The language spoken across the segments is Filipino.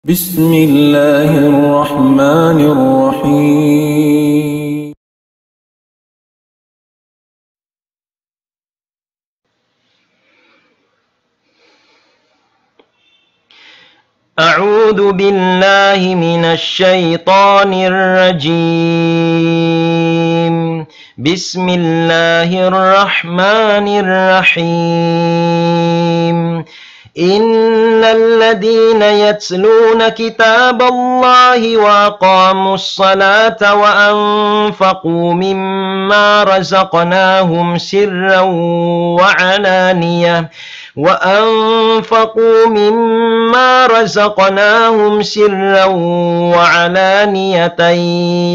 بسم الله الرحمن الرحيم. أعوذ بالله من الشيطان الرجيم. بسم الله الرحمن الرحيم. إن الذين يتلون كتاب الله وأقاموا الصلاة وأنفقوا مما رزقناهم سرا وعلانية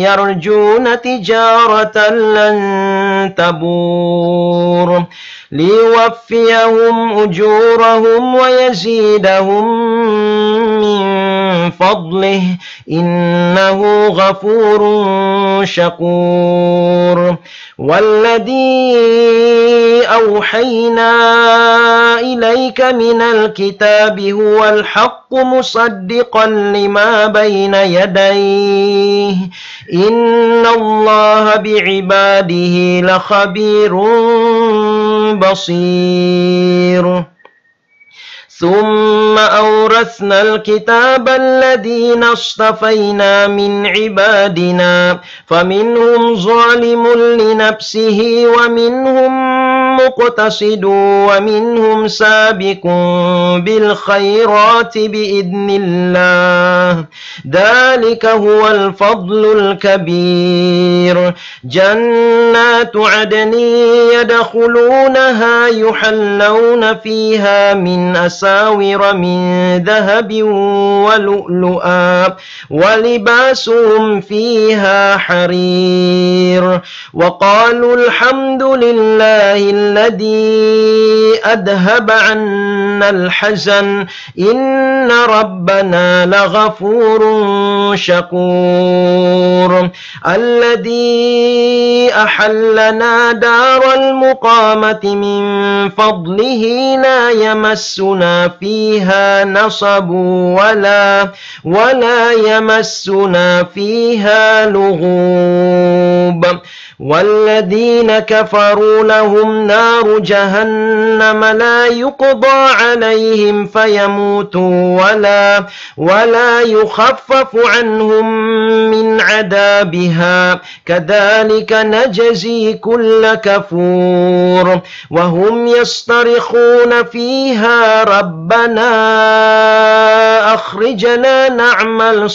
يرجون تجارة لن تبور ليوفيهم أجورهم ويزيدهم من فضله إنه غفور شكور. والذي أوحينا إليك من الكتاب هو الحق مصدقا لما بين يديه إن الله بعباده لخبير بصير. ثم أورثنا الكتاب الذين اصطفينا من عبادنا فمنهم ظالم لنفسه ومنهم مقتصد ومنهم سابق بالخيرات بإذن الله ذلك هو الفضل الكبير. جنات عدن يدخلونها يحلون فيها من أساور من ذهب ولؤلؤا ولباسهم فيها حرير. وقالوا الحمد لله الذي أذهب عنا الحزن إن ربنا لغفور شكور. الذي أحلنا دار المقامة من فضله لا يمسنا فيها نصب ولا يمسنا فيها لغوب. والذين كفروا لهم نار جهنم لا يقضى عليهم فيموتوا ولا يخفف عنهم من عذابها كذلك نجزي كل كفور. وهم يصطرخون فيها ربنا أخرجنا نعمل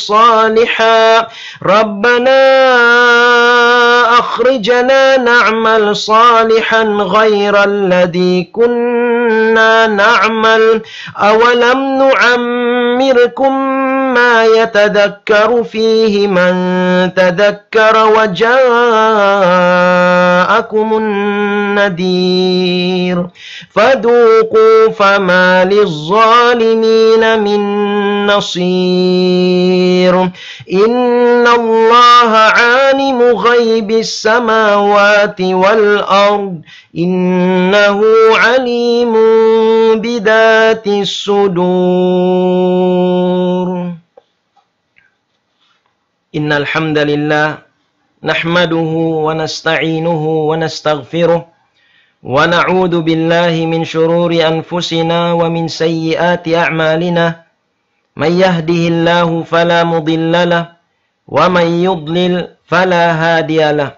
صالحا غير الذي كنا نعمل أولم نعمركم ما يتذكر فيه من تذكر وجاءكم النذير فذوقوا فما للظالمين من نصير. إن الله عالم غيب السماوات والأرض إنه عليم بذات الصدور. إن الحمد لله نحمده ونستعينه ونستغفره ونعوذ بالله من شرور أنفسنا ومن سيئات أعمالنا. من يهده الله فلا مضل له ومن يضلل فلا هادي له.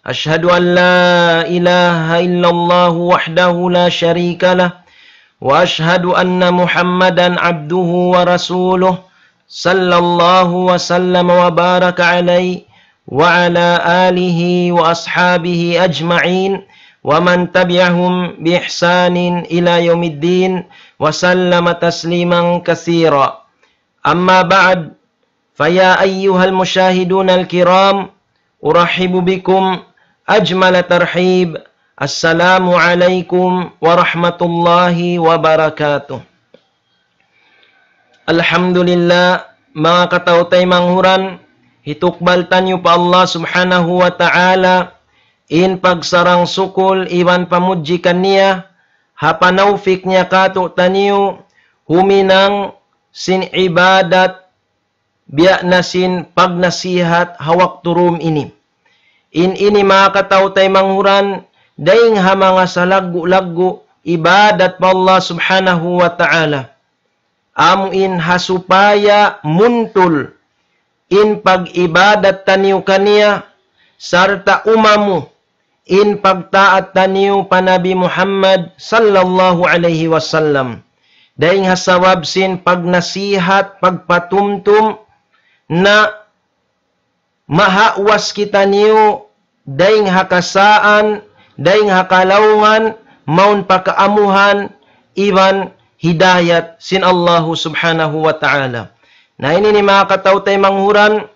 أشهد أن لا إله إلا الله وحده لا شريك له وأشهد أن محمدا عبده ورسوله صلى الله وسلم وبارك عليه وعلى آله وأصحابه أجمعين ومن تبعهم بإحسان إلى يوم الدين وسلم تسليما كثيرا. أما بعد فيا أيها المشاهدون الكرام أرحب بكم أجمل ترحيب. السلام عليكم ورحمة الله wabarakatuh. Alhamdulillah mga katautay manghuran hitukbal tanyo pa Allah subhanahu wa ta'ala in pagsarang sukol iwan pamudji kaniya hapanaufik niya kato tanyo huminang sin ibadat biya na sin pagnasihat hawak turum ini. Ini mga kataw tay manghuran, daing ha mga salaggo-laggo, ibadat pa Allah subhanahu wa ta'ala. Amuin hasupaya muntul, in pag-ibadat taniyo kaniya, sarta umamu, in pagtaat taniyo pa Nabi Muhammad sallallahu alaihi wasallam. Daing hasawab sin pagnasihat, pagpatumtum, na mahawas kita niyo, daing hakasaan, daing hakalaungan, maun pakaamuhan, iban hidayat sin Allahu subhanahu wa ta'ala. Na ini ni mga kataw tay manghuran,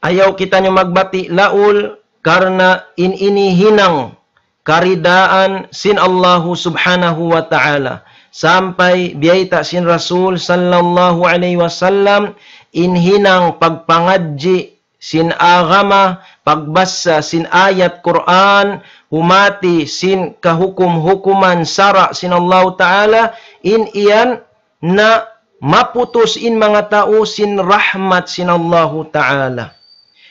ayaw kita niyo magbati laul, karena ini hinang karidaan sin Allahu subhanahu wa ta'ala. Sampai biyayta sin Rasul sallallahu alaihi wasallam, inhinang pagpangadji sin agama, pagbasa sin ayat Quran, humati sin kahukum-hukuman sara sin Allah Ta'ala, iyan na maputos in mga tao sin rahmat sin Allah Ta'ala.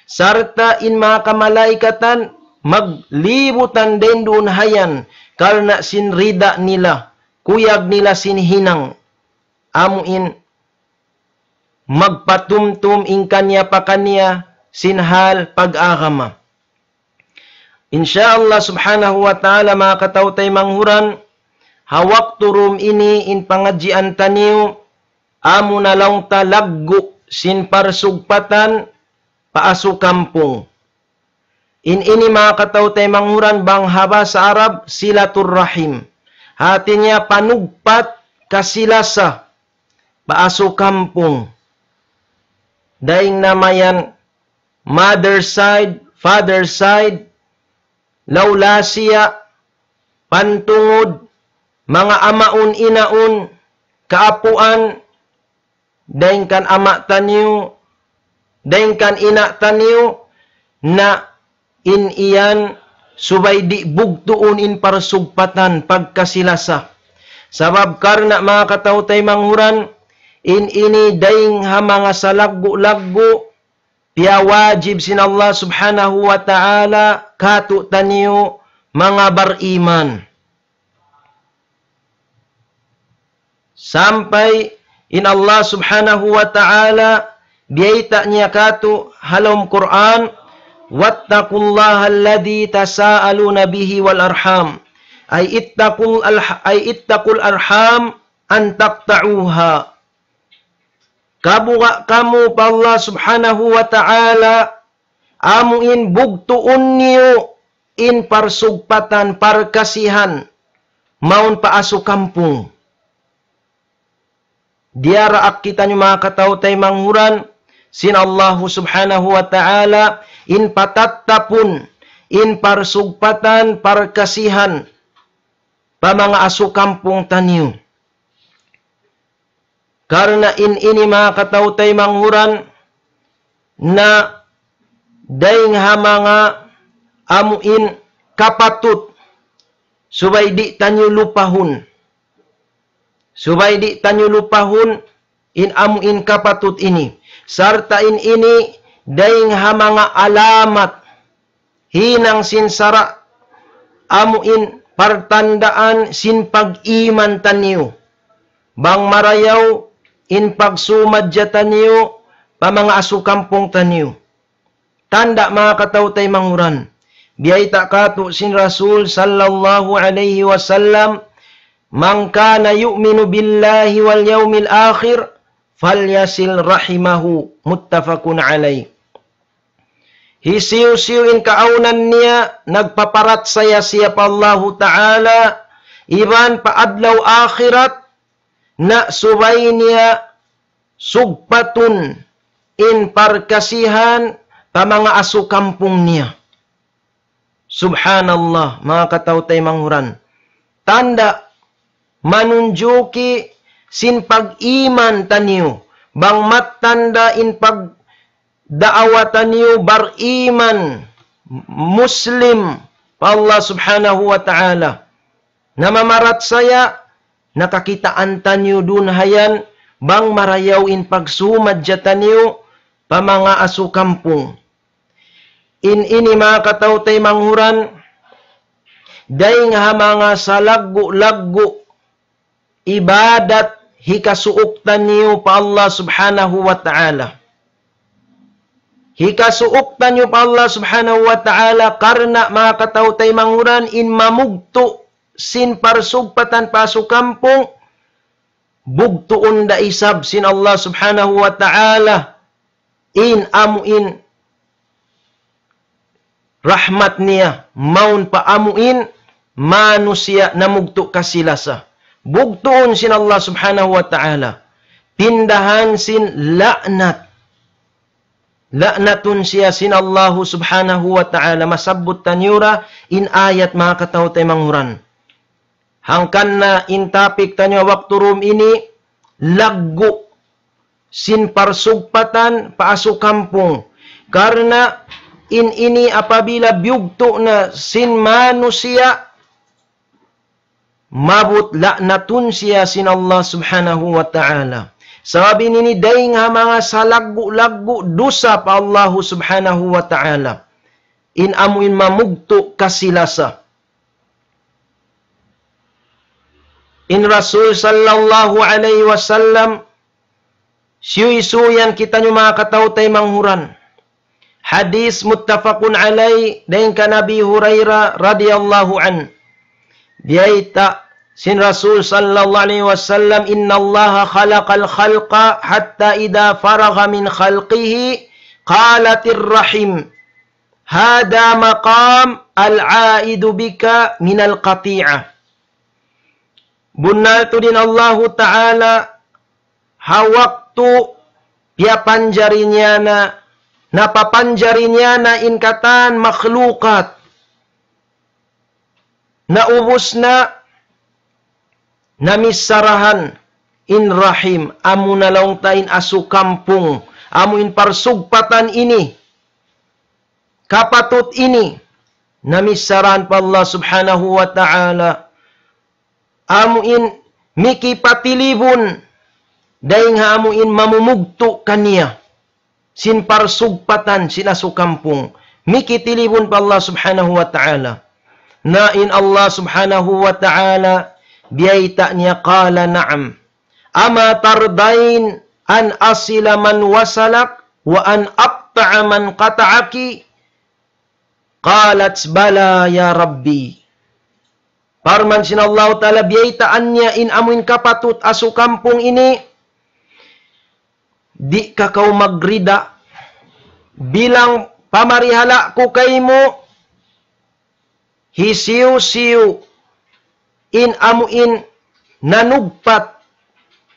Sarta in mga kamalaikatan, maglibutan din doon hayan, karena sin rida nila, kuyag nila sin hinang, amuin magpatumtum in kanya pa kanya sinhal pag-agama. Insyaallah subhanahu wa ta'ala mga katawtay manghuran, hawak turum ini in pangadjian taniw, amo na lang talaggo sin parsugpatan paaso kampung. Ini mga katawtay manghuran bang haba sa Arab silatur rahim. Hati niya panugpat kasilasa paaso kampung. Daing namayan mother side, father side, laulasiya, pantungod, mga amaun inaun, kaapuan, daing kan ama taniyo, daing kan ina taniyo, na iyan subay di bugtuon in parsugpatan pagkasilasa. Sabab karna mga katawtay manghuran, ini daing ha mga salaggo-laggo, piya wajib sin Allah subhanahu wa ta'ala katu taniyo mga bariman. Sampai in Allah subhanahu wa ta'ala biyayta niya katu halom Quran, wattaqullaha alladhi tasaaluna bihi wal arham, ay ittaqul arham an taqta'uha. Kabuka kamu pa Allah subhanahu wa ta'ala, amuin bugtuon niyo in parsugpatan, parkasihan, maun paaso kampung. Diaraak kita niyo mga katawtay manghuran, sin Allah subhanahu wa ta'ala, in patattapun, in parsugpatan, parkasihan, pa mga aso kampung taniyo. Karena ini mga katawtay manghuran, na daing ha mga amuin kapatut, subay di tanyo lupahun. Subay di tanyo lupahun, in amuin kapatut ini. Sarta ini, daing ha mga alamat, hinang sinsara, amuin partandaan sin pag-iman tanyo. Bang marayaw, in pagsumadya taniyo, pa mga aso kampung taniyo. Tanda mga katawtay manghuran, biyayta kato sin Rasul sallallahu alaihi wasallam, man kana yu'minu billahi wal yawmil akhir, falyasil rahimahu, muttafaqun alay. Hisiw-siw in kaaunan niya, nagpaparat saya siya pa Allahu Ta'ala, iban paadlaw akhirat, na subay niya sugpatun in parkasihan pa mga aso kampung niya. Subhanallah, mga katawtay manghuran. Tanda, manunjuki sin pag-iman taniyo, bang matanda in pagdaawa taniyo bar-iman, Muslim, pa Allah subhanahu wa ta'ala. Namamarat saya, nakakitaan tanyo dun hayan, bang marayaw in pagsumad jatan niyo pa mga aso kampung. Ini mga katawtay manghuran, day nga mga salaggo-laggo ibadat hikasuuktan niyo pa Allah subhanahu wa ta'ala. Hikasuuktan niyo pa Allah subhanahu wa ta'ala karna mga katawtay manghuran in mamugto sin parsugpatan paso kampung bugtuon da isab sin Allah subhanahu wa ta'ala in amuin rahmat niya maun pa amuin manusia namugto kasilasa. Bugtuon sin Allah subhanahu wa ta'ala. Pindahan sin laknat. Laknatun siya sin Allah subhanahu wa ta'ala. Masabot tanyura in ayat mga katawtay manghuran. Hangkan na in topic tanyo waktu rum ini laggo sin parsugpatan paaso kampung. Karena in ini apabila biyugto na sin manusia mabut laknatun siya sin Allah subhanahu wa ta'ala. Sabi nini day nga mga salaggo-laggo dosa pa Allah subhanahu wa ta'ala. In amuin mamugto kasilasa. In Rasul sallallahu alaihi wasallam siyuy-suyan kita nyo mga katawtay manghuran. Hadis muttafaqun alai daing ka Nabi Hurairah radhiyallahu an. Biyaita sin Rasul sallallahu alaihi wasallam inna Allah khalaqal khalqa hatta idha faragha min khalqihi qalatir rahim hada maqam al-aidu bika min al-qati'ah. Bunal tu din Allah Ta'ala hawaktu pia panjarinya na napapanjarinya na inkatan makhlukat naubos na namisarahan in rahim amu nalong tain asu kampung amu in parsugpatan ini kapatut ini namisarahan pa Allah subhanahu wa ta'ala amu in mikipatilibun daing ha amu in mamumugto kaniya sin parsugpatan sin asu kampung mikitilibun pa Allah subhanahu wa ta'ala. Na in Allah subhanahu wa ta'ala biyaita niya qala na'am. Ama tardain an asila man wasalak wa an aqta'a man qata'aki. Qalat bala ya Rabbi. Parman sin Allah ta'ala biyaitaan niya in amuin kapatut asu kampung ini. Di ka kau magrida. Bilang pamarihala ko kay mo. Hisiw-siw in amuin nanugpat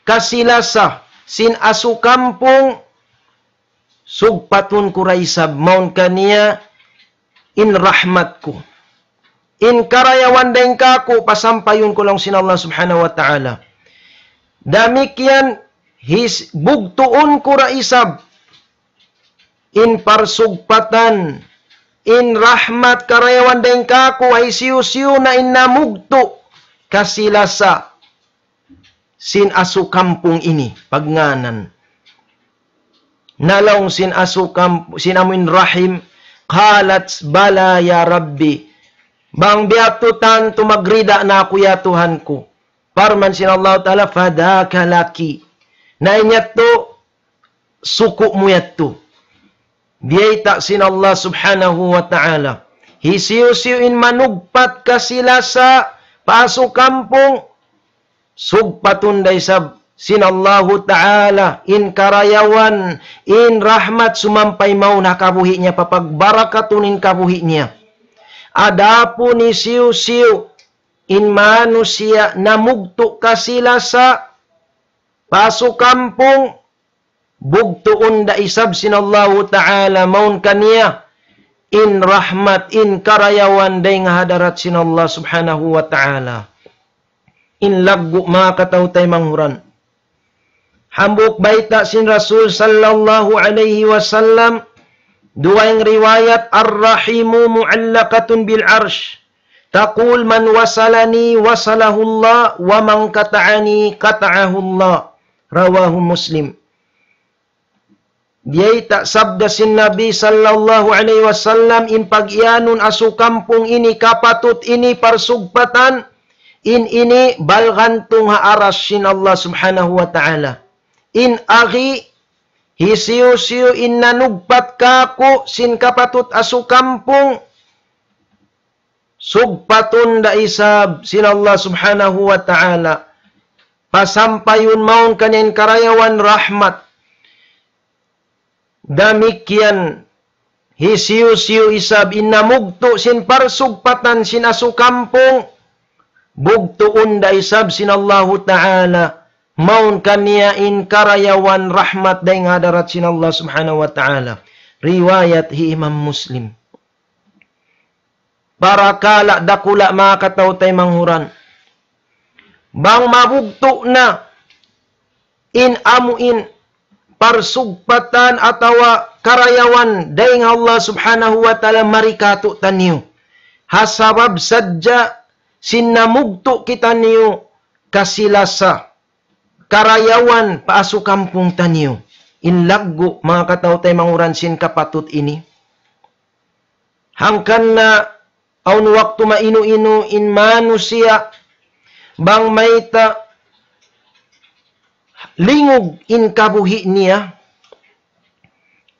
kasilasa sin asu kampung sugpatun kuraisab maun kaniya in rahmatku in karayawan daing kako pasampayun ko lang sin Allah subhanahu wa ta'ala. Damikian his bugtuon kuraisab in parsugpatan in rahmat karayawan daing kako ay siyo-siyo na inamugto kasilasa sin asu kampung ini pagnganan. Nalong sin asu kampung sin amuin rahim qalat bala ya Rabbi. Bang biatutan tumagrida na ako ya Tuhan ko. Parman sin Allah ta'ala fadaka laki. Na inyat to suku mo yato. Biyaita sin Allah subhanahu wa ta'ala. Hisiyo-siyo in manugpat kasila sa paso kampung. Sugpatun day sab sin Allah ta'ala. In karayawan, in rahmat sumampay mau na kabuhi niya. Papagbarakatunin kabuhi niya. Adapo ni siyo-siyo in manusia namugto kasila sa paso kampung. Bugtuon da isab sin Allah ta'ala maun kaniya in rahmat in karayawan day nga hadarat sin Allah subhanahu wa ta'ala. In laggo mga katawtay manghuran. Hambuk baita sin Rasul sallallahu alaihi wasallam duwaing riwayat ar-rahimu mu'allaqatun bil arsh taqul man wasalani wasalahu Allah wa man kata'ani kata'ahu Allah. Rawahu Muslim. Diyay tak sabda sin Nabi sallallahu alaihi wasallam in pag-iyanon asu kampung ini kapatut ini parsugpatan in ini balgantung haaras sin Allah subhanahu wa ta'ala. In agi hisiyo-siyo in nanugpat kako sin kapatut asu kampung sugpatun da isab sin Allah subhanahu wa ta'ala. Pasampayun maun kanyan karayawan rahmat. Damikian hisiyo-siyo isab innamugto sin parsugpatan sin asu kampung bugtuun da isab sin Allahu ta'ala maun kaniya in karayawan rahmat da nga darat sin Allah subhanahu wa ta'ala. Riwayat hi Imam Muslim. Para kala dakula mga katawtay manghuran bang mabugto na in amuin parsugpatan atawa karayawan daing Allah subhanahu wa ta'ala marikato taniyo. Hasabab sadya sinamugto kita niyo kasilasa karayawan paasu kampung taniyo. Inlaggo mga katawtay manguran sin kapatut ini. Hangkan na aun waktu mainu-inu in manusia bang maita lingog in kabuhi niya,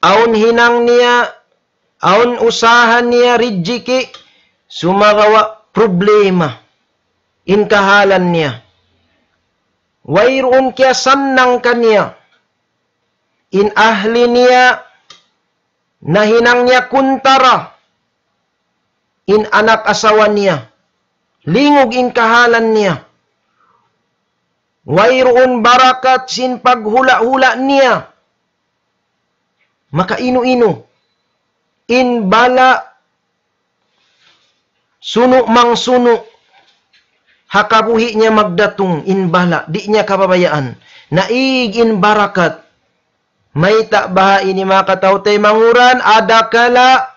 aun hinang niya, aun usahan niya, rijiki, sumagawa problema, in kahalan niya. Wayroon kaya sannang kaniya, in ahli niya, na hinang niya kuntara, in anak asawa niya, lingog in kahalan niya. Wayroon barakat sin paghula-hula niya. Makainu-inu. In bala suno mang suno. Hakabuhi niya magdatong in bala. Di niya kababayaan. Naig in barakat. May takbaha ini makatawtay manguran. Adakala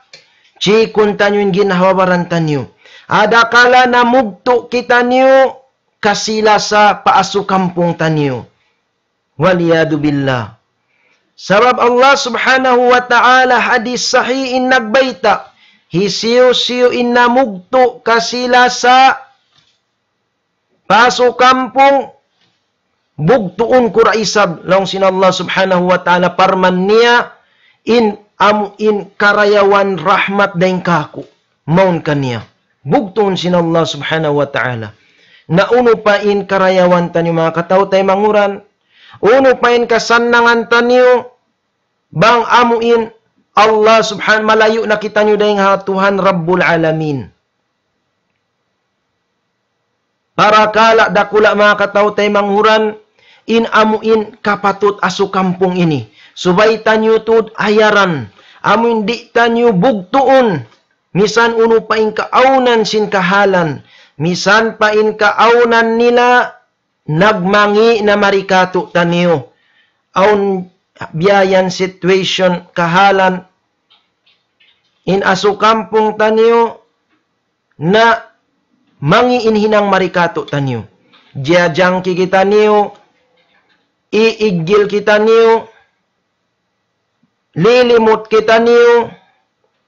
chikun tanyun ginahawabaran tanyo. Adakala namugto kita niyo kasila sa paasu kampung taniyo. Waliyadu billah. Sabab Allah subhanahu wa ta'ala hadis sahih in nagbayta. Hisiyo-siyo in namugto kasila sa paasu kampung bugtuon kuraisab. Laong sin Allah subhanahu wa ta'ala parman niya in karayawan rahmat daing kaku. Maun kaniya. Bugtuon sin Allah subhanahu wa ta'ala. Na uno pa in karayawan tanyo mga katawtay manguran, uno pa in kasannangan tanyo, bang amuin Allah subhanahu malayo na kita nyo dahing Tuhan Rabbul Alamin. Para kala dakula mga katawtay manguran, in amuin kapatut asu kampung ini. Subay tanyo tud ayaran, amuin di tanyo bugtuon, misan uno pa in kaaunan sin kahalan, misan pa in kaaunan nila nagmangi na marikato taniyo. Aun biyayan situation kahalan in asu kampung taniyo na mangi inhinang marikato taniyo. Jajangki kita niyo, iigil kita niyo, lilimot kita niyo,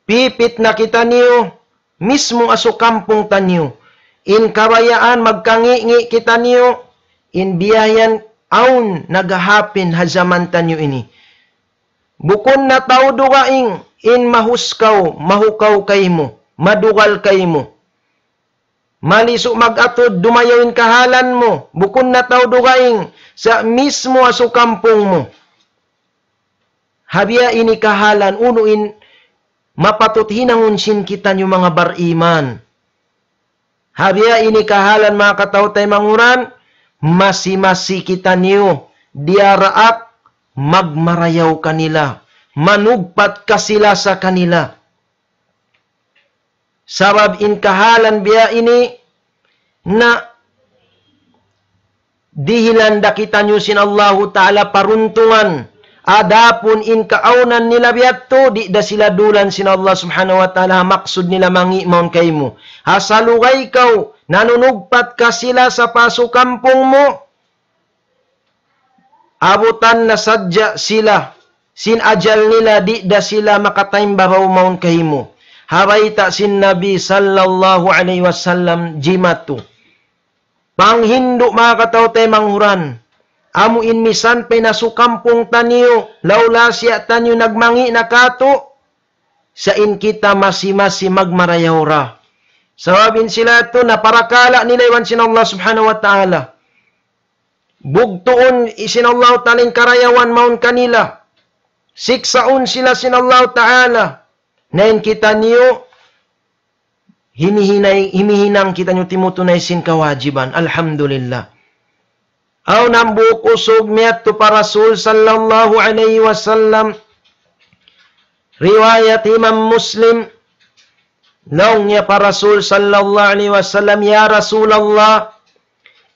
pipit na kita niyo, mismo asu kampung taniyo. In kabayaan magkangi-ngi kita niyo, in biyayan aun nagahapin hazaman tanyo ini. Bukon na tao dugaing, in mahuskaw, mahukaw kaymo, madugal kaymo. Maliso magatod, dumayawin kahalan mo, bukon na tao dugaing, sa mismo asu kampung mo. Habya ini kahalan, unuin, mapatut hinangunsin kita nyo mga bariman. Habya ini kahalan mga katawtay manguran, masi-masi kita niyo, diaraak, magmarayaw kanila, manugpat kasila sa kanila. Sabab in kahalan biya ini, na dihilanda kita niyo sin Allahu Ta'ala paruntungan, adapun in kaaunan nila biyadto, di da sila dulan sin Allah subhanahu wa ta'ala, maksud nila mangi maun kay mo. Hasalugay kaw, nanunugpat ka sila sa paso kampong mo. abutan na sadya sila, sin ajal nila di da sila makataimbabaw maun kahimo. Haray ta sin Nabi sallallahu alaihi wasallam jimatu. Panghindo mga kataw tay manghuran. Amo inmisan pay nasukampong taniyo, laula siya tanyo nagmangi na kato, sa in kita masi-masi magmarayaw ra. Sawabin sila ito na parakala nila iwan sin Allah subhanahu wa ta'ala. Bugtuon isin Allah taling karayawan maun kanila. Siksaon sila sin Allah ta'ala. Nain kita niyo, himihinang kita niyo timutunay sin kawajiban. Alhamdulillah. Aw nambuk usog miyat to pa Rasul sallallahu alaihi wasallam. Riwayat Imam Muslim. Naung niya pa Rasul sallallahu alaihi wasallam, ya Rasulullah,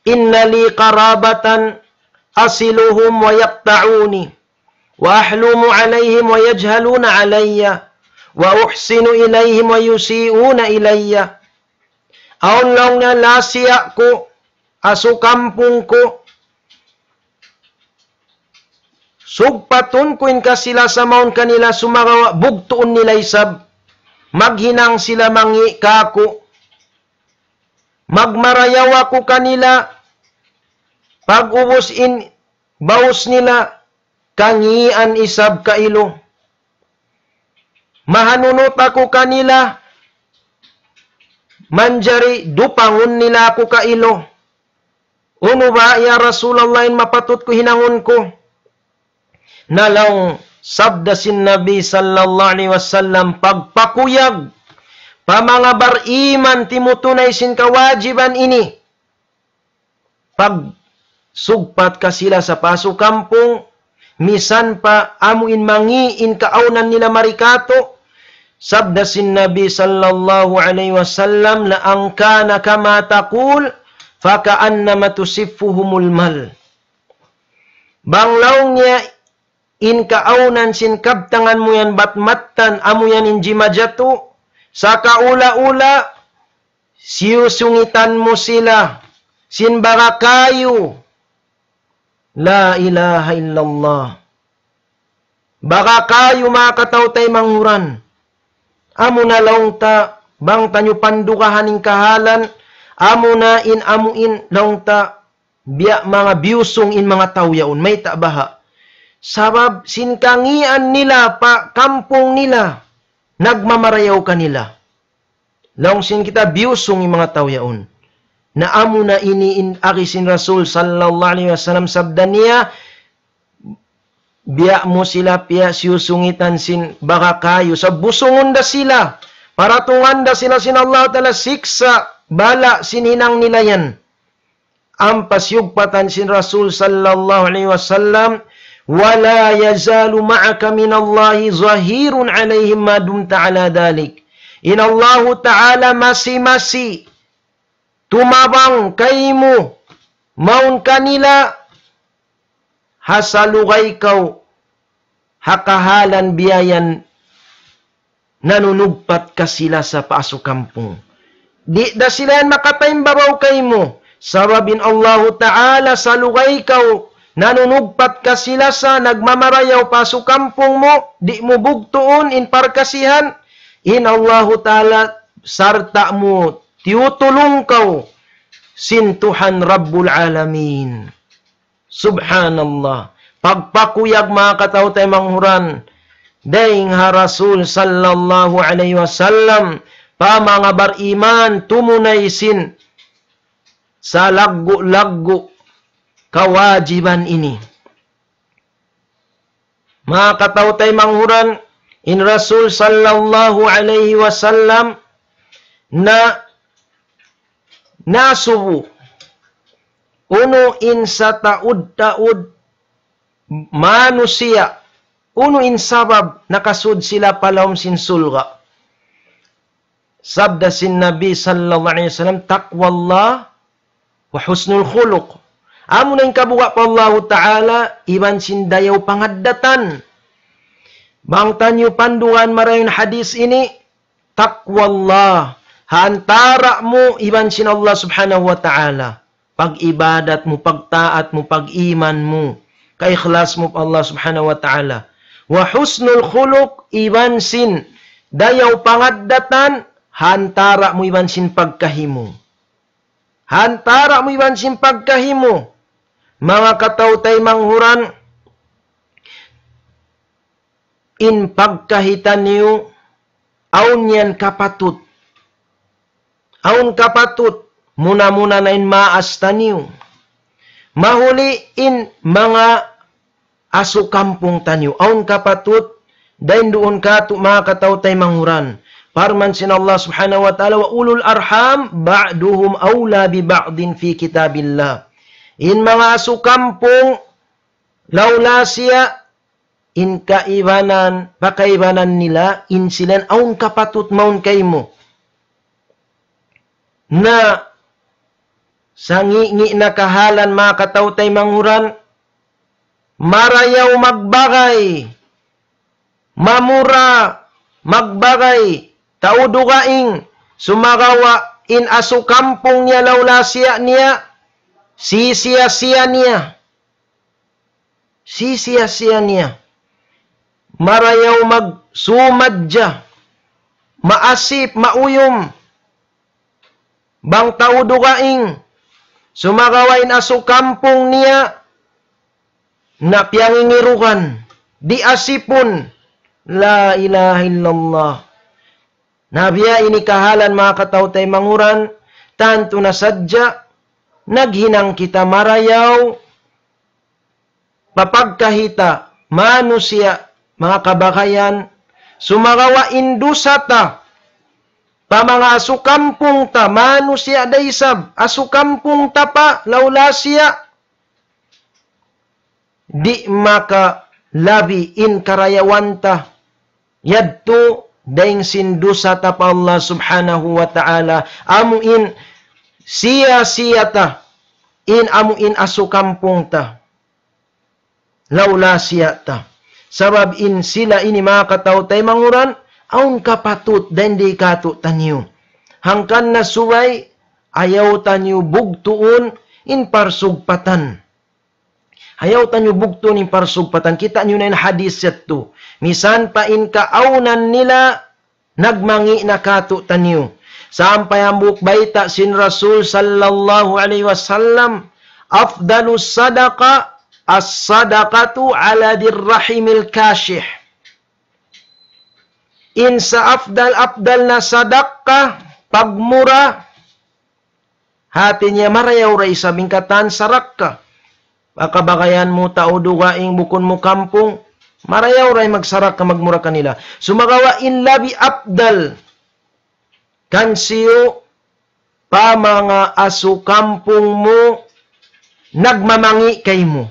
inna li qarabatan asiluhum wa yaqta'uni wa ahlumu alaihim wa yajhaluna alayya wa uhsinu ilayhim wa yusi'una ilayya. Aun lang na lasya ko, aso kampung ko, sugpatun kuin ka sila sa maun kanila sumagawa, bugtuon nila isab, maghinang sila mangi kako, magmarayaw ako kanila, pag ubos in baus nila, kangian isab kailo. Mahanunot ako kanila, manjari dupangon nila ako kailo. Uno ba, ya Rasulallah, mapatut ko hinangon ko. Nalaw sabda sin Nabi sallallahu alaihi wasallam, pagpakuyag pa mga bariman timutunay sin kawajiban ini. Pag sugpat ka sila sa paso kampong, misan pa amuin mangiin kaaunan nila marikato. Sabda sin Nabi sallallahu alaihi wasallam, la angkana kama taqul fakaannama tusiffuhumul mal. Banglaw niya in kaaunan sin kabtangan mo yan batmatan amo yan in jimajatu, sa kaula-ula siyusungitan mo sila sin barakayo. La ilaha illallah. Barakayo mga kataw-tay manghuran. Amo na laong ta bang tanyo pandukahaning kahalan, amo na in amuin laong ta biya mga biusong in mga tawyaon may tabaha. Sabab sinkangian nila pa kampong nila, nagmamarayaw kanila. Laong sin kita biusong yung mga tawyaon. Na amo na iniin akisin Rasul sallallahu alaihi wasallam sabda niya, biya mo sila piya siyusungitan sin baka kayo. Sa busungon da sila, paratungan da sila sin Allah ta'ala siksa, bala sinhinang nila yan. Ampas yugpatan sin Rasul sallallahu alaihi wasallam, wala yazalu ma'aka minallahi zahirun alaihim ma dumta ala dalik. Inallahu ta'ala masi-masi tumabang kaymo maun kanila hasalugay kaw hakahalan biyayan nanunugpat ka sila sa paso kampong. Di da sila yan makataimbabaw kaymo. Sababin Allahu ta'ala salugay kaw nanunugpat ka sila sa nagmamarayaw paso kampong mo, di mo bugtuon in parkasihan, in Allahu ta'ala sarta mo, tiutulong kaw, sintuhan Rabbul Alamin. Subhanallah. Pagpakuyag mga kataw tay manghuran, dayng ha Rasul sallallahu alaihi wasallam, pa mga bariman tumunay sin sa laggo-laggo kawajiban ini. Mga kataw tay manghuran, in Rasul sallallahu alaihi wasallam na nasubu uno in sa taud-taud manusia uno in sabab nakasud sila palawm sin sulga. Sabda sin Nabi sallallahu alaihi wasallam, taqwallah wa husnul khuluq. Amo na yung kabuga pa Allah Ta'ala, iban sin dayaw pangaddatan. Bangtan yung pandungan marayon hadis ini, taqwallah. Hantara mo, iban sin Allah Subhanahu wa Ta'ala. Pag-ibadat mo, pagtaat mo, pag-iman mo. Ka-ikhlas mo pa Allah subhanahu wa ta'ala. Wa husnul khuluq iban sin dayaw pangaddatan hantara mo iban sin pagkahimo. Hantara mo iban sin pagkahimo. Mga katawtay manghuran in pagkahitan niyo aun yan kapatut. Aun kapatut muna-muna na in maas taniyo. Mahuli in mga aso kampung tanyo. Aun kapatut, dahin doon ka mga katawtay manghuran. Parman sin Allah subhanahu wa ta'ala, wa ulul arham ba'duhum awla bi ba'din fi kitabillah. In mga aso kampung, laula siya, in kaibanan, pakaibanan nila, in silan, aun kapatut maun kaymo. Na, sangi-ngi na kahalan mga katawtay manghuran, marayaw magbagay, mamura, magbagay, taudugaing, sumagawa, in aso kampung niya, laulasya niya, sisiya-siya niya, sisiya-siya niya, marayaw magsumadya, maasip, mauyom, bang taudugaing, sumagawain aso kampung niya, na piyangingirukan, di asipon, la ilaha illallah. Nabiya ini kahalan mga katawtay manghuran, tanto na sadya, naghinang kita marayaw, papagkahita, manusia, mga kabakayan, sumagawa indusata, pamanga aso kampung ta, manusia daysab, aso kampung ta pa, laulasya, di maka labi in karayawanta yadto daing sindusa ta pa Allah subhanahu wa ta'ala amuin siya ta in amuin aso kampung ta laula siya ta sabab in sila ini mga katawtay manghuran aun kapatut daing di kato tanyo hangkan na suway ayaw tanyo bugtuon in parsugpatan. Ayaw tanyo bugto ni parsugpatan. Kita nyo na yung hadis yato. Misan pa in kaaunan nila, nagmangi na kato tanyo. Saan pa yung bukbaita sin Rasul sallallahu alaihi wasallam, afdalus sadaka, as-sadakatu ala dirrahimil kashih. In sa afdal na sadaka, pagmura, hati niya marayaw ray sa bingkatan sarak ka. Pakabakayan mo tao dugaing bukon mo kampung, marayaw ray magsarak ka magmura kanila. Sumagawa in labi abdal, kansiyo, pa mga aso kampung mo, nagmamangi kay mo.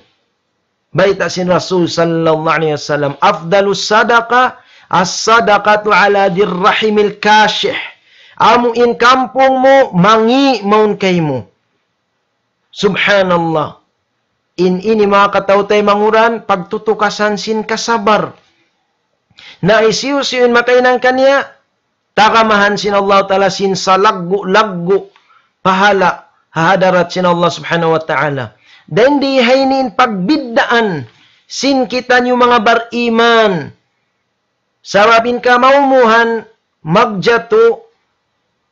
Baita sin Rasul sallallahu alaihi wasallam, afdalus sadaka, as-sadaqatu ala dirrahimil kashih. Amo in kampung mo, mangi maun kay mo. Subhanallah. In ini mga katawtay manghuran, pagtutukasan sin kasabar. Na isiyo-siyon makainang kanya, takamahan sin Allah ta'ala sin sa laggo, pahala, hahadarat sin Allah subhanahu wa ta'ala. Dan di hainin pagbiddaan, sin kita nyo mga bariman. Sababin ka maumuhan, magjato,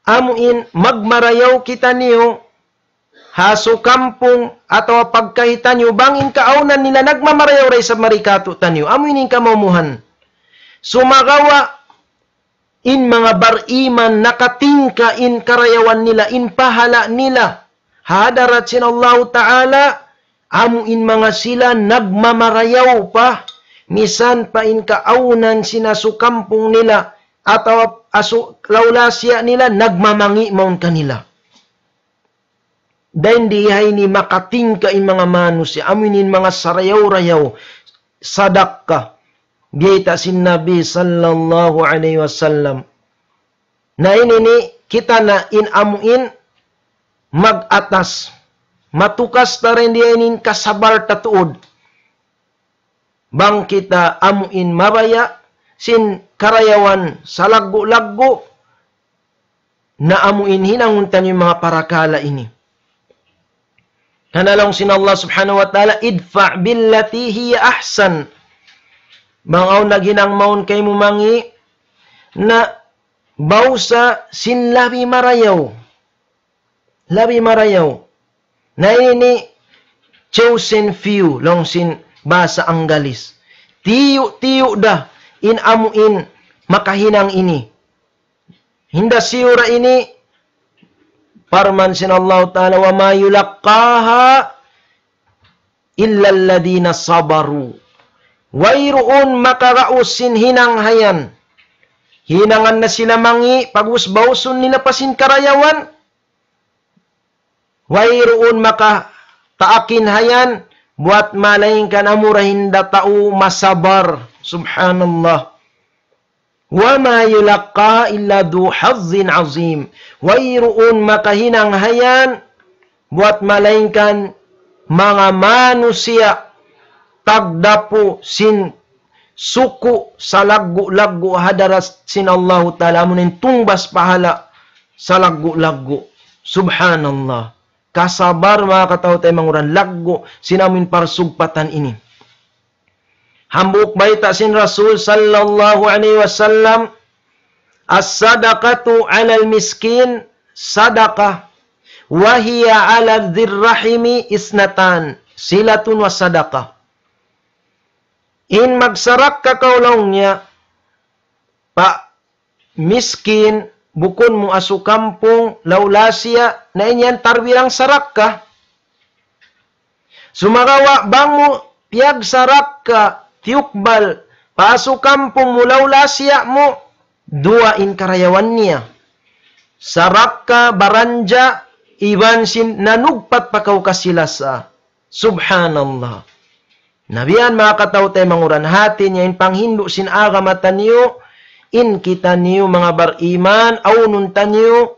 amuin, magmarayaw kita niyo, haso kampung, atau pagkahitan nyo, bangin kaaunan nila, nagmamarayaw ray sa marikato tanyo, amuinin ka maumuhan. Sumagawa, in mga bariman, nakatingka in karayawan nila, in pahala nila, hadarat sin Allah Ta'ala, amuin mga sila, nagmamarayaw pa, misan pa in kaaunan sinaso kampung nila, atau aso laulasya nila, nagmamangi maun kanila. Dahil dihay ni makatingka in mga manusia, aminin mga sarayaw-rayaw, sadaka, biyata sin Nabi sallallahu alaihi wasallam. Na ini kita na in amuin, mag-atas, matukas na rin diyainin kasabar tatuod. Bang kita amuin mabaya, sin karayawan sa laggo-laggo, na amuin hinanguntan yung mga parakala ini. Kanalong sin Allah subhanahu wa ta'ala, idfa' billati hiya ahsan. Mangaw na ginang maun kay mumangi na bausa sin labi marayaw. Labi marayaw. Na ini chosen few long sin basa Anggalis. Tiyo dah in amuin makahinang ini. Hinda siura ini parman sin Allah Ta'ala wa ma yulaqqaha illa alladhina sabaru. Wayruun makaraus sin hinang hayan. Hinangan na sila mangi pagusbausun nila pasin karayawan. Wayruun maka taakin hayan buat malaing kan amurahin datau masabar. Subhanallah. Wa ma yulaqqa illa du hazzin azim. Wayruun makahinang hayan buat malaing kan mga manusia tagdapo sin suku sa lagu-lagu hadaras sin Allah Ta'ala munin tungbas pahala sa lagu-lagu. Subhanallah. Kasabar mga katao tayo manguran lagu sinamin parsugpatan ini. Hambuk baita sin Rasul sallallahu alaihi wasallam, as-sadaqatu 'alal miskin sadaqah wa hiya 'ala dzirrahimi isnatan silatun was sadaqah. In magsarak ka kaulong niya pa miskin bukon mo asu kampung laulasya na inyan tarbilang sarak ka. Sumagawa bang mo piyag sarak ka tiukbal pasu kampung mo laulasya mo duain karayawan niya. Sarak ka baranja iban sin nanugpat pa kau kasilasa. Subhanallah. Nabiyan mga katao tayo manguran hati niya in panghindo sin agamatan niyo in kita niyo mga bariman aunun tanyo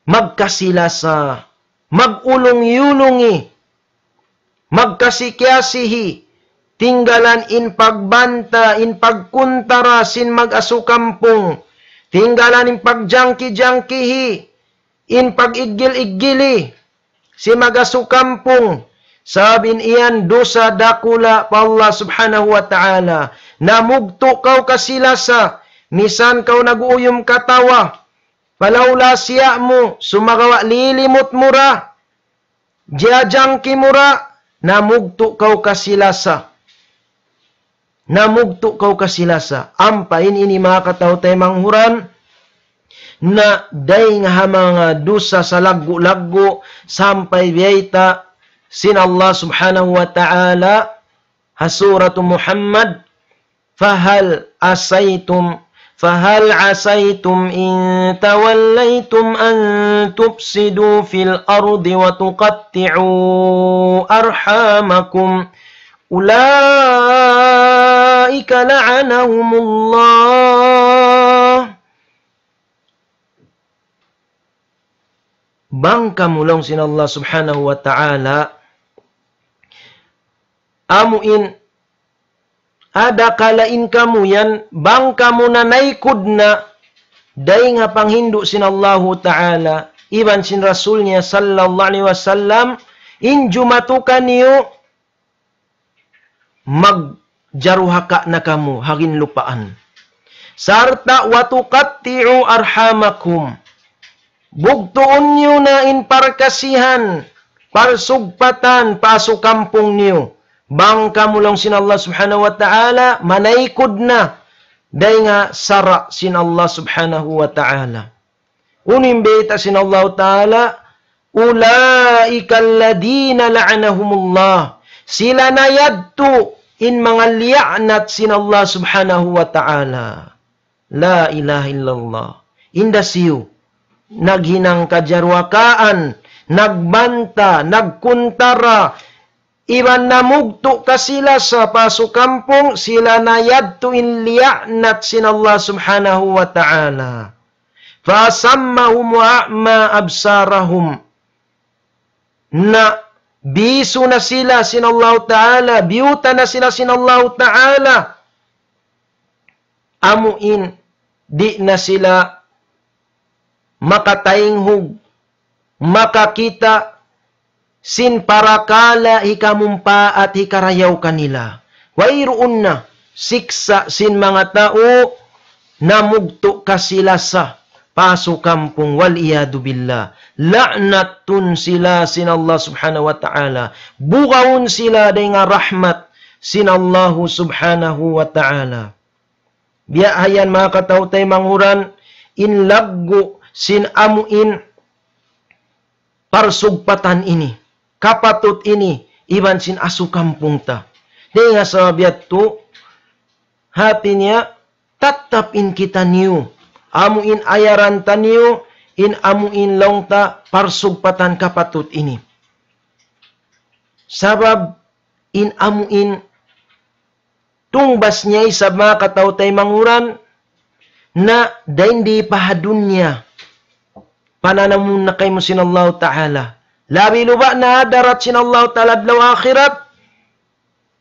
magkasilasa magulong-yulungi magkasikyasihi tinggalan in pagbanta in pagkuntara sin mag-asukampung tinggalan in pagjangki-jangkihi in pag-igil-igili si mag-asukampung. Sabin iyan dosa dakula pa Allah subhanahu wa ta'ala. Namugto kau kasilasa. Misan kau nag-uyom katawa. Palawla siya mo. Sumagawa lilimot mura. Jajangki mura. Namugto kau kasilasa. Namugto kau kasilasa. Ampain ini mga kataw tayo manghuran. Na day nga mga dosa sa lagu-lagu. Sampai biyayta. Sin Allah subhanahu wa ta'ala hasuratu Muhammad fahal asaytum in tawallaytum an tufsidu fil ardi wa tuqatti'u arhamakum ulaika la'anahumullah. Bangka mulong sin Allah subhanahu wa ta'ala amuin ada kalain kamu yan bang kamu na naikod na day nga panghindo sin Allahu Ta'ala iban sin Rasulnya sallallahu alaihi wasallam injumatukan niyo magjaruhaka na kamu hagin lupaan sarta watuqatti'u arhamakum bugtuon niyo na in parkasihan parsugpatan pasukampong niyo bang kamulong sin Allah subhanahu wa ta'ala manaikod na day nga sara sin Allah subhanahu wa ta'ala. Unimbita sin Allah ta'ala ulaika alladhina la'anahumullah sila na yadto in mga li'anat sin Allah subhanahu wa ta'ala. La ilaha illallah. Inda siyo naghinang kajarwakaan nagbanta nagkuntara iban namugto ka sila sa pasukampong sila na yadto in li'anat sin Allah subhanahu wa ta'ala. Fasammahum wa a'ma absarahum. Na biso na sila sin Allah ta'ala. Biyuta na sila sin Allah ta'ala. Amuin. Di na sila makatainghog. Makakita sin parakala hikamumpa at hikarayaw kanila. Wairoon na siksa sin mga tao na mugto kasila sa paso kampong wal iyadu billah. La'natun sila sin Allah subhanahu wa ta'ala. Bukawon sila day nga rahmat sin Allah subhanahu wa ta'ala. Biyahayan mga katautay manguran, in laggo sin amuin parsugpatan ini. Kapatot ini, iban sin asu kampung ta. Di nga sa biat to, hati niya, tatapin kita niyo. Amuin ayaran ta niyo, in amuin long ta, parsugpatan kapatot ini. Sabab, in amuin, tungbas niya sa mga katautay manguran, na dahin di pahadun niya. Pananamun na kay mo sin Allah Ta'ala. Labi luba na darat sin Allah Ta'ala adlaw akhirat.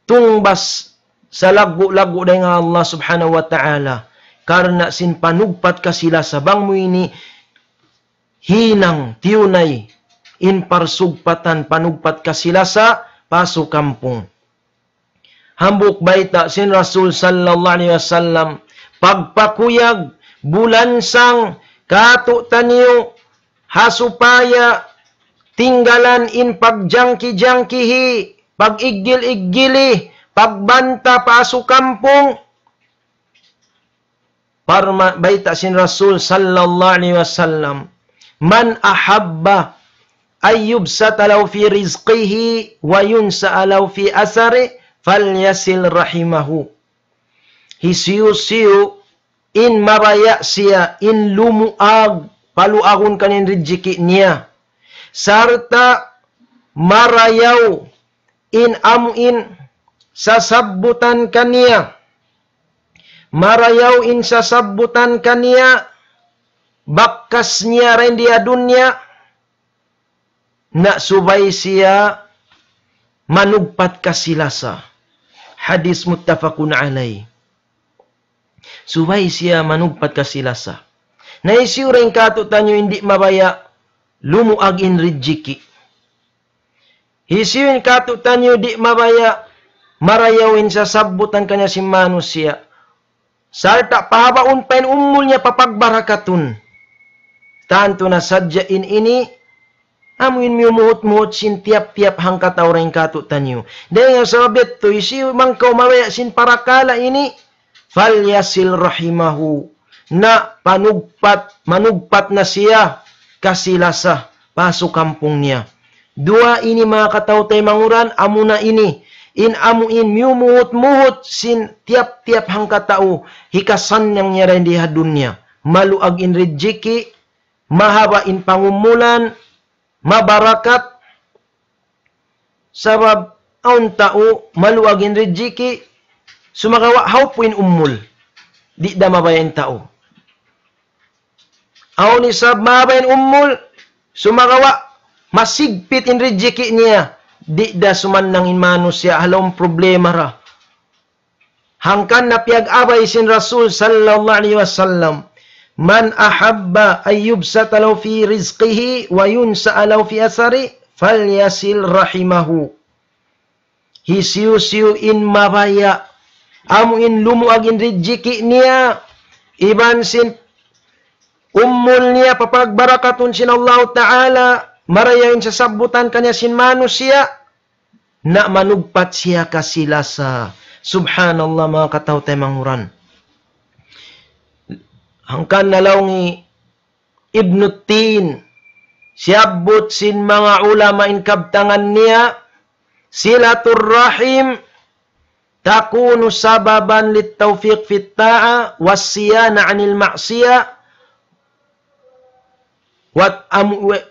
Tungbas sa lagu-lagu day nga Allah Subhanahu wa Ta'ala. Karna sin panugpat ka sila sa bang mo ini hinang tiyunay in parsugpatan panugpat ka sila sa paso kampong. Hambuk baita sin Rasul sallallahu alaihi wasallam pagpakuyag bulansang kato taniyo hasupaya tinggalan in pagjangki-jangkihi, pag-igil-igili, pagbanta paso kampong. Parma baita sin Rasul sallallahu alaihi wasallam, man ahabba ayyubsata law fi rizqihi wa yunsa law fi asari falyasil rahimahu. Hisiyo-siyo in maraya siya, in lumuag paluagon kanin rijiki niya. Sarta marayaw in amuin sasabutan kaniya. Marayaw in sasabutan kaniya. Bakkas niya rin dia dunya. Na subay siya manugpat kasilasa. Hadis muttafaqun alay. Subay siya manugpat kasilasa. Naisiw rin katutan nyo hindi mabaya lumuag in rijiki. Hisiwin katutan nyo di mabaya marayawin sa sabutan kanya si manusia. Sarta pahabaon pa in umul niya papagbarakatun. Tanto na sadyain ini amuin mo muhut-muhut sin tiap-tiap hangkataw rin katutan nyo. Dahil nga sabit to hisiw mangkaw mabaya sin parakala ini falyasil rahimahu. Na manugpat na siya kasilasa paso kampong niya. Dua ini mga katautay manguran, amuna ini. In amuin miumuhut-muhut sin tiap-tiap hang katao, hikasan yang niya rin dihadun niya. Maluag in rijiki, mahaba in pangumulan, mabarakat. Sabab, aun tao, maluag in rijiki, sumagawa haupuin umul. Di da mabayan tao. Aw ni sab mabayan umul, sumagawa, masigpit in rijiki niya. Di da sumannang in manusia, halong problema ra. Hangkan na piyag-abay sin Rasul sallallahu alaihi wasallam, man ahabba ayyubsata law fi rizqihi wa yunsa law fi asari, falyasil rahimahu. Hisiu-siu in mabaya, amuin lumuag in rijiki niya, iban sin umul niya papagbarakatun sin Allah Ta'ala, marayain sa sabutan kanya sin manusia, na manugpat siya kasilasa. Subhanallah mga katautay manguran. Hangkan nalaw ni Ibn Tin, siyabot sin mga ulama in kabtangan niya, silatur rahim, takunu sababan lit tawfiq fit ta'a, wassiyana anil ma'siyah,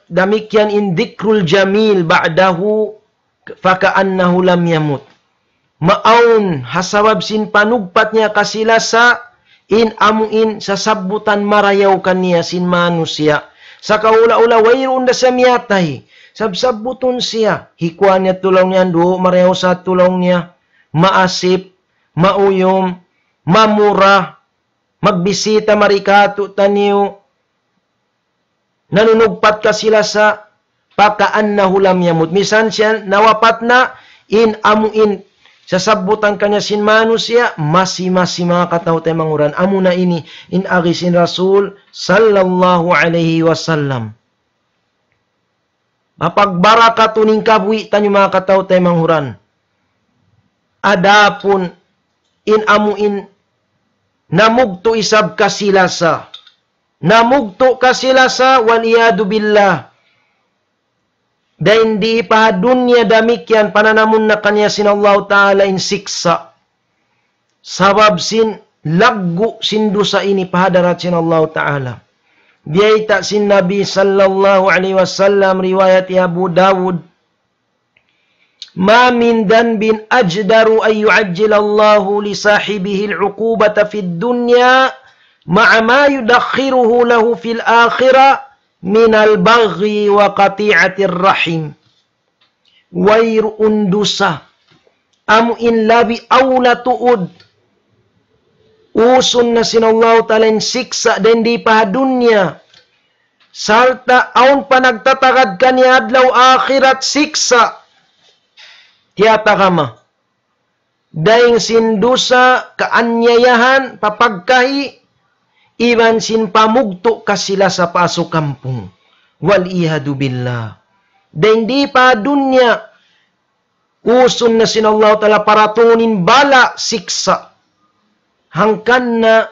damikyan in dhikrul jamil ba'dahu faka'annahu lam yamut. Maun hasabab sin panugpat niya kasilasa in amuin sa sabutan marayaw kaniya sin manusia. Sa kaula-ula wayroon da sa miyatay. Sabsabuton siya. Hikuan niya tulong niya. Do marayaw sa tulong niya. Maasip, mauyom, mamura, magbisita marikato taniyo. Nanunugpat ka sila sa pakaannahu lam yamut. Misan siya nawapat na, in amuin, sasabutan kanya sin manusia, masih mga katao tayo manguran. Amo na ini, in agisin Rasul, sallallahu alaihi wasallam. Mapagbaraka tuning kabuhi tanyo mga katao tayo manguran. Adapun, in amuin, namugto isab kasilasa. Namugto kasilasa, waliyadu billah. Dahil di pa dunya damikyan, pananamun na kanya sin Allah Ta'ala in siksa. Sabab sin laggo sin dosa ini pahadarat sin Allah Ta'ala. Biyaita sin Nabi sallallahu alaihi wasallam, riwayat Abu Dawud, Ma min danbin ajdaru an yu'ajjilallahu li sahibihi al-'uqubata fid dunya ma'a ma yudakhiruhu lahu fil akhirah min al-baghi wa qati'atir rahim. Wayr undusa amu in labi awla tuud usun na sinallahu ta'ala siksa den di pahadunya salta aun panagtatagad kanya adlaw akhirat siksa tiyata kama. Daing sindusa kaanyayahan papagkahi iban sin pamugto kasila sa paso kampung. Wal ihadu billah. Daing di pa dunya usun na sinallahu ta'ala paratunin bala siksa. Hangkan na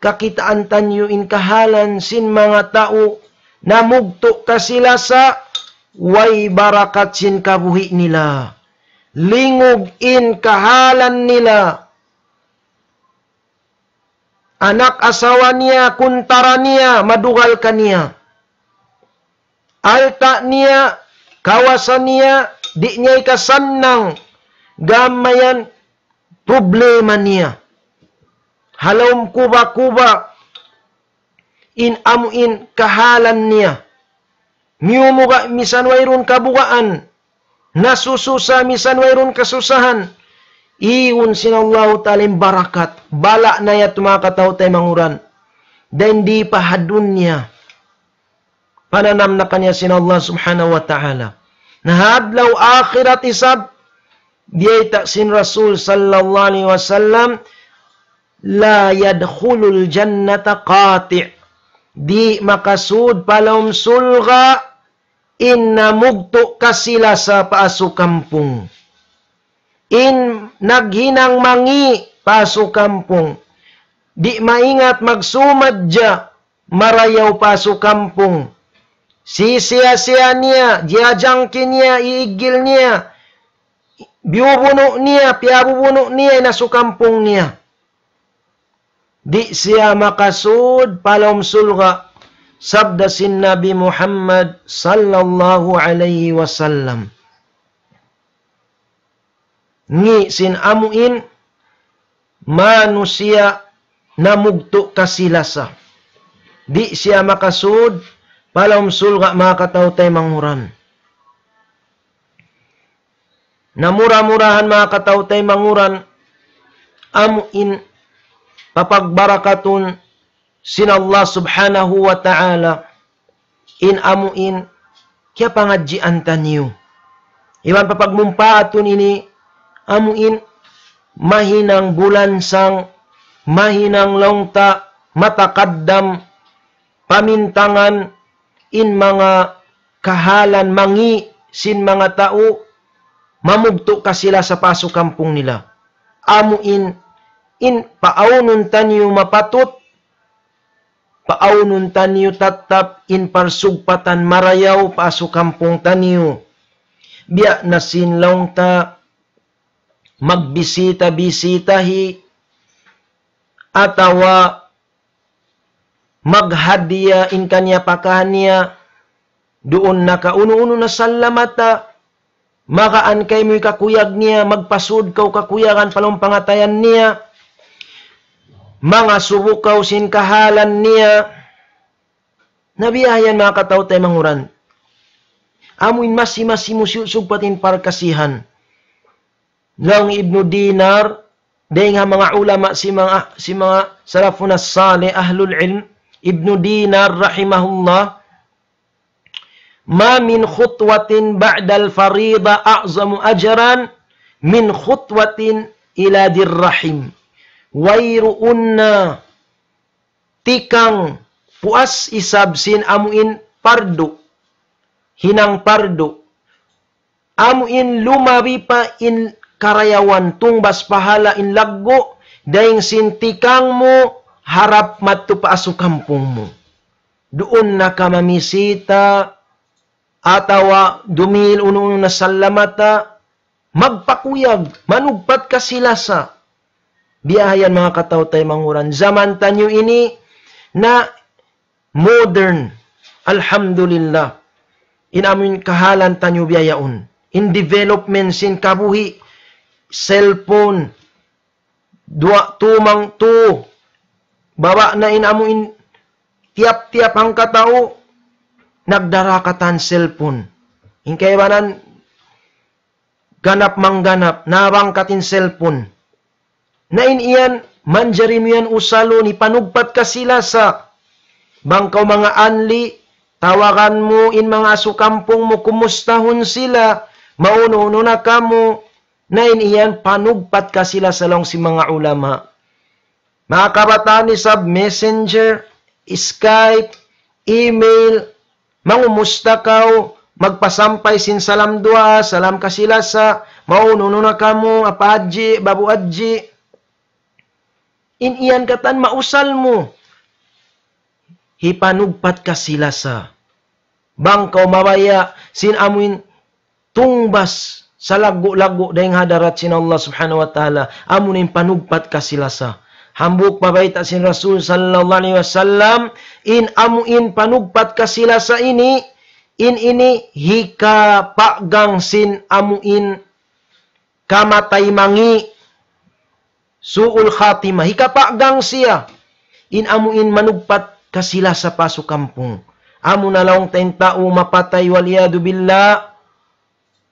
kakitaan tanyo in kahalan sin mga tao na mugto kasila sa way barakat sin kabuhi nila. Lingog in kahalan nila. Anak asawa niya, kuntara niya, madugal kaniya. Alta niya, kawasan niya, di niya ikasannang gamayan problema niya. Halom kuba-kuba in amuin kahalan niya. Miyumuga misan wayron kabugaan. Nasususa misan wayron kasusahan. Iyon sinallahu talim barakat. Bala na ya tumakataw tayo manguran. Dan di pahadun niya. Pananam na kanya sinallah subhanahu wa ta'ala. Nahadlaw akhirat isab. Biyayta sin Rasul sallallahu alaihi wasallam. La yadkhulul jannata qati'. Di makasud palom sulga. In namugto kasila sa paaso kampung. In naghinang mangi paso kampung. Di maingat magsumadya marayaw paso kampung. Sisiya-siya niya, jiyajangkin niya, iigil niya, biubuno niya, piabubuno niya, nasukampung niya. Di siya makasud palom sulga. Sabda sin Nabi Muhammad sallallahu alaihi wasallam. Ngi sin amuin manusia namugto kasilasa. Di siya makasud palom sulga mga katao tayo manguran. Namura-murahan mga katao tayo manguran amuin papagbarakatun sin Allah subhanahu wa ta'ala in amuin kaya pangadjian tanyo. Iwan papagmumpaatun ini amuin mahinang bulansang, mahinang longta, matakaddam, pamintangan in mga kahalan, mangi sin mga tao, mamugto ka sila sa paso kampung nila. Amuin in paunun tanyo mapatut, paunun tanyo tatap in parsugpatan marayaw paso kampung tanyo. Biya na sinlong ta magbisita-bisitahi atawa maghadiya in kanya pakanya doon nakauno-uno na salamata makaan kay mo'y kakuyag niya magpasud kaw kakuyagan palong pangatayan niya mga subukaw sin kahalan niya. Nabiyayan mga katao tayo manguran. Amuin masi-masimusug patin parkasihan. Lang Ibnu Dinar, dahil nga mga ulama si mga salafun as-salih, ahlul ilm, Ibnu Dinar rahimahullah, ma min khutwatin ba'dal farida a'zamu ajran min khutwatin ila dirrahim. Wayruunna tikang puas isab sin amuin pardo, hinang pardo. Amuin lumabi pa in karayawan tungbas pahala in laggo, daing sin tikang mo harap matto paaso kampung mo. Doon na ka mamisita, atawa dumil unong nasalamata, magpakuyag, manugpat ka sila sa biyayan mga katawtay manguran. Zaman tanyo ini na modern, alhamdulillah, inamin kahalan tanyo biyayaon. In development sin kabuhi, cellphone, tumang to, baba na inamuin, tiap-tiap ang katao, nagdarakatan cellphone. Inkaybanan, ganap mangganap, nabangkatin cellphone. Nain iyan, manjarim yan usalo, ni panugpat ka sila sa bangkaw mga anli, tawagan mo in mga asukampong mo, kumustahon sila, mauno-uno na kamo, nain iyan, panugpat ka sila sa long si mga ulama. Mga kabataan ni sab messenger, Skype, email, mangumusta kaw, magpasampay sin salam dua, salam ka sila sa, mauno-uno na kamo, apadji, babu adji. In iyan katan, mausal mo. Hipanugpat ka sila sa bangkaw mabaya, sin amuin, tungbas sa lago-lago dahing hadarat sin Allah subhanahu wa ta'ala, amunin panugpat ka sila sa. Hambuk pabayta sin Rasul sallallahu alaihi wasallam, in amuin panugpat ka sila sa ini, in ini hika pagang sin amuin kamatay mangi, suul khatimah, hika pagang siya, in amuin manugpat ka sila sa paso kampung. Amo na lang tayong tao mapatay waliyadu billah,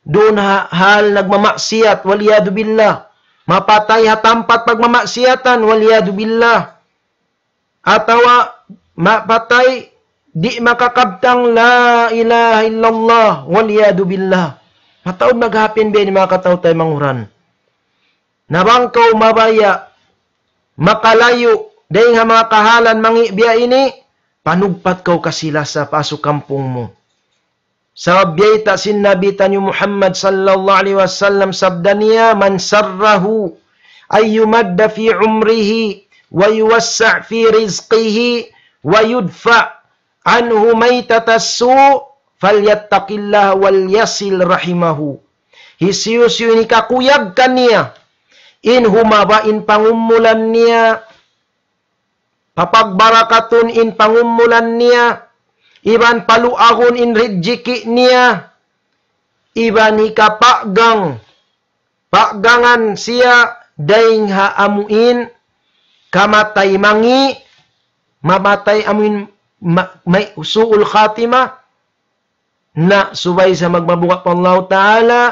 doon hal nagmamaksiyat, waliyadu billah. Mapatay hatampat pagmamaksiyatan, waliyadu billah. Atawa, mapatay, di makakabtang la ilaha illallah, waliyadu billah. Mataod maghapin ba ni mga katawtay manguran? Nabangkaw mabaya, makalayo, dahil nga mga kahalan mangibiya ini, panugpat kaw kasila sa paso kampung mo. Sa biyayta sin Nabi tanyo Muhammad sallallahu alaihi wasallam sabda niya, man sarrahu ay yumadda fi umrihi wa yuwassa' fi rizqihi wa yudfa' anhu maytatassu falyattaqillah wal yasil rahimahu. Hisiyusyo ni kakuyag kaniya, in humaba in pangumulan niya, papagbarakatun in pangumulan niya, iban paluahon in rijiki niya, iban ikapagang, pagangan siya, daing haamuin, kamatay mangi, mamatay amuin, may usuul khatima, na subay sa magmabuka pa Allah Ta'ala,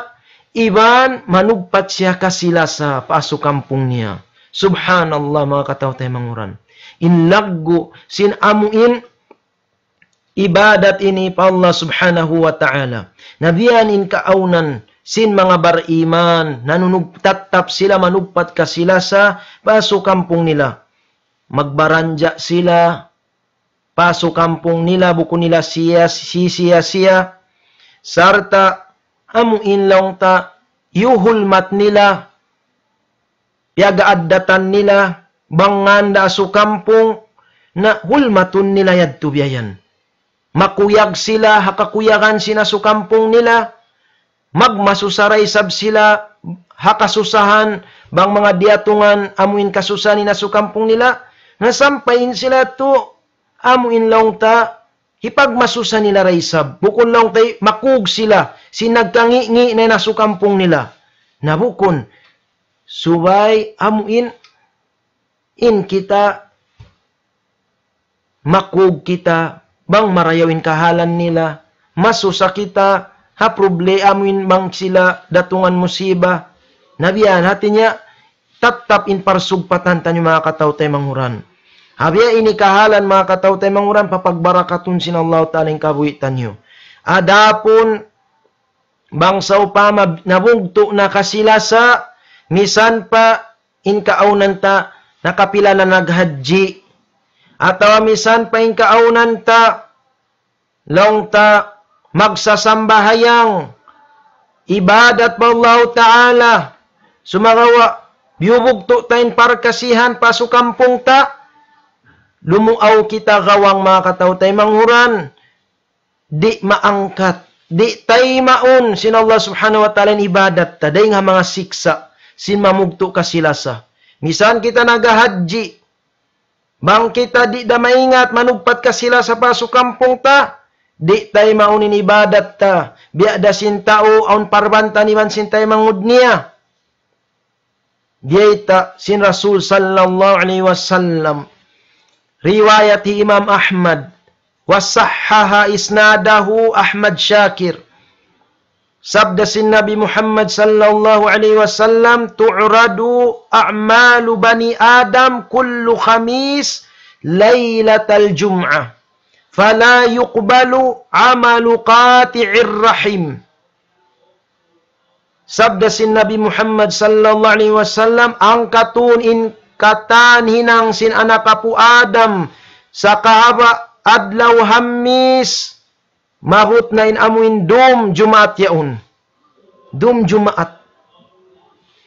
iban manugpat siya kasila sa paso kampung niya. Subhanallah mga katawtay manguran. Inlaggo sin amuin, ibadat ini pa Allah subhanahu wa ta'ala. Nabiyan in kaaunan sin mga bariman, nanunugtatap sila, manugpat ka sila sa paso kampung nila. Magbaranja sila, paso kampung nila, buko nila siya, sarta, amuin lang ta, yuhulmat nila, piagaadatan nila, banganda aso kampung, na hulmatun nila yadto biyayan. Makuyag sila, hakakuyagan sina sa kampung nila, magmasusaray sab sila, hakasusahan, bang mga diatungan, amuin kasusahan na sa kampung nila, nasampayin sila to, amuin lang ta, hipagmasusan nila raysab, bukon lang tayo, makug sila, sinagkangi-ngi na nasa kampung nila, nabukon, subay, amuin, in kita, makug kita, bang marayawin kahalan nila, masusa kita, ha problemamin bang sila datungan musiba, nabiyan, hati niya, tatap in parsugpatan tanyo mga katawtay manguran. Habiya ini kahalan mga katawtay manguran, papagbarakatun sin Allah ta'ala yung kabuhitan nyo. adapun bangsaw pa nabugto na kasilasa, misan pa inkaunan ta nakapila na naghadji, atawa misan pa inkaunan ta long ta magsasambahayang ibadat pa Allah Ta'ala, sumagawa biyubugto tayin parkasihan pasukampong ta, lumuaw kita gawang mga kataw tay manghuran, di maangkat, di tay maun sin Allah subhanahu wa ta'ala ibadat ta, day nga mga siksa, sin mamugto kasilasa. Misan kita nagahadji, bang kita di da maingat, manugpat kasila sa pasukampong ta, di tay maunin ibadat ta, biada sin tao, aun parbanta niman sin tay mangud niya. Diyaita sin Rasul sallallahu alaihi wasallam, riwayat Imam Ahmad, wasahhaha isnadahu Ahmad Syakir. Sabda sin Nabi Muhammad sallallahu alaihi wasallam, tu'radu a'malu bani Adam kullu khamis lailatal jum'ah, fala yuqbalu amalu qati'ir rahim. Sabda sin Nabi Muhammad sallallahu alaihi wasallam, ang katunin katan hinang sin anak apu Adam sa kahaba adlaw hammis mahut na inamuin dum Jumaat yaun. Dum Jumaat.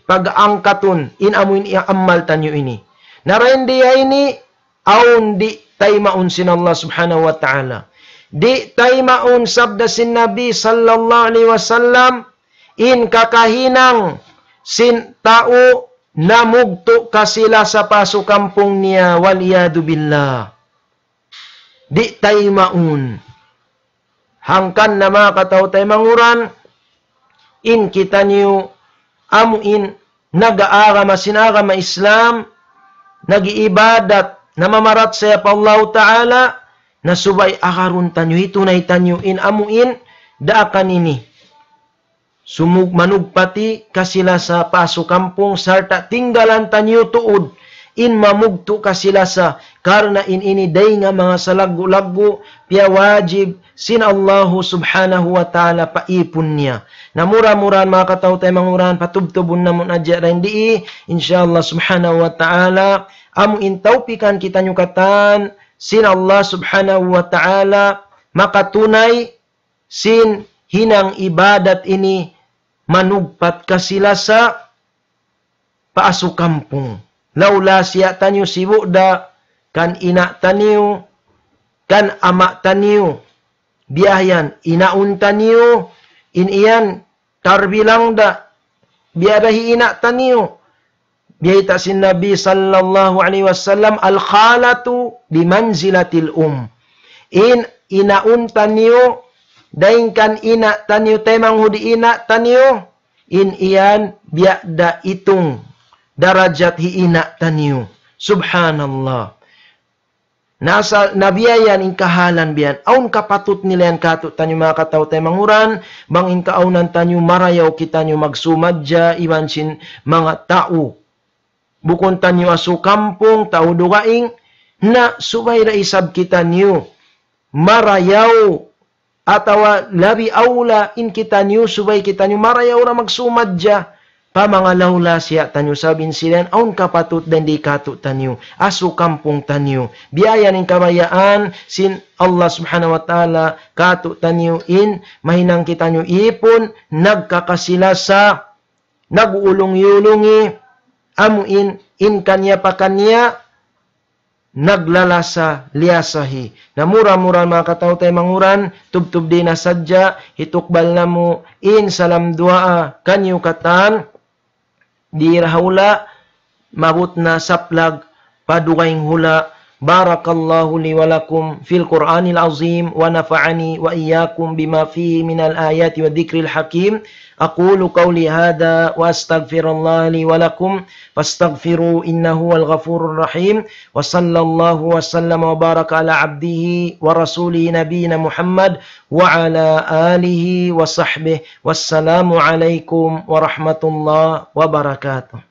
Pag angkatun inamuin iamal tanyo ini. Narendi ini aun di tay maun sin Allah subhanahu wa ta'ala. Di tay maun sabda sin Nabi sallallahu alaihi wasallam, in kakahinang sin tao namugto kasila sa pasukampong niya, waliyadu billah. Di tay maun. Hangkan na mga kataw tay manguran, in kita niyo amuin nag-aagama sinagama Islam, nag-iibadat, namamarat sa pa Allah Ta'ala, na subay akarun tanyo, hitunay tanyo, in amuin, daakan ini. Manugpati kasila sa pasukampong sarta tinggalan tanyo tuod, in mamugto kasila sa karna in iniday nga mga salagu-lagu piya wajib sin Allahu subhanahu wa ta'ala paipon niya. Namura-muran mga kataw tayo manguran, patubtubon namun adya rin di, insyaAllah subhanahu wa ta'ala, amuin tawpikan kita nyo katan, sin Allah subhanahu wa ta'ala, makatunay, sin hinang ibadat ini, manugpat kasila sa paasukampong. Laula siya tanyo sibuda, kan ina tanyo, kan ama tanyo, biyayan, inaun tanyo, in iyan, tarbilang da, biyadahi ina tanyo. Biyayta sin Nabi sallallahu alaihi wasallam, al-khalatu bimanzilatil In inaun tanyo, daing kan ina tanyo, temang hudi ina tanyo, in iyan, biyada itong, darajat hiina tanyo. Subhanallah. Nasa nabiyayan in kahalan biyan. Aun kapatut nila yan katut tanyo mga kataw tayo manguran. Bang in kaaunan tanyo marayaw kita nyo magsumadya. Iwan sin mga tao. Bukon tanyo aso kampong tao dugaing. Na subay ra isab kita nyo. Marayaw. Atawa labi aula in kita nyo. Subay kita nyo marayaw ra magsumadya. Pamangalaw siya tanyo sabin sila, aun kapatut dan di katut tanyo, aso kampung tanyo. Biyaya ng kabayaan, sin Allah subhanahu wa ta'ala, katut tanyo in, mahinang kita nyo ipon, nagkakasilasa, nag-ulong-yulungi, amuin, in kanya pa kanya, naglalasa liyasahi. Namura-mura mga kataw tayo manguran, tub-tub di na sadya, hitukbal na mo, in salam dua kanyo katan, di rahula, mabut na saplag, padugaing hula. Barakallahu li walakum fil Qur'anil azim, wa nafa'ani wa iyyakum bima fihi minal ayati wa dhikril hakim. Aqulu qawli hadha wa astaghfirullah li walakum, fastaghfiru innahu wal ghafurur rahim. Wa sallallahu wa sallama wa baraka ala abdihi wa rasulihi nabiyina Muhammad wa ala alihi wa sahbihi. Wassalamu alaikum warahmatullahi wabarakatuh.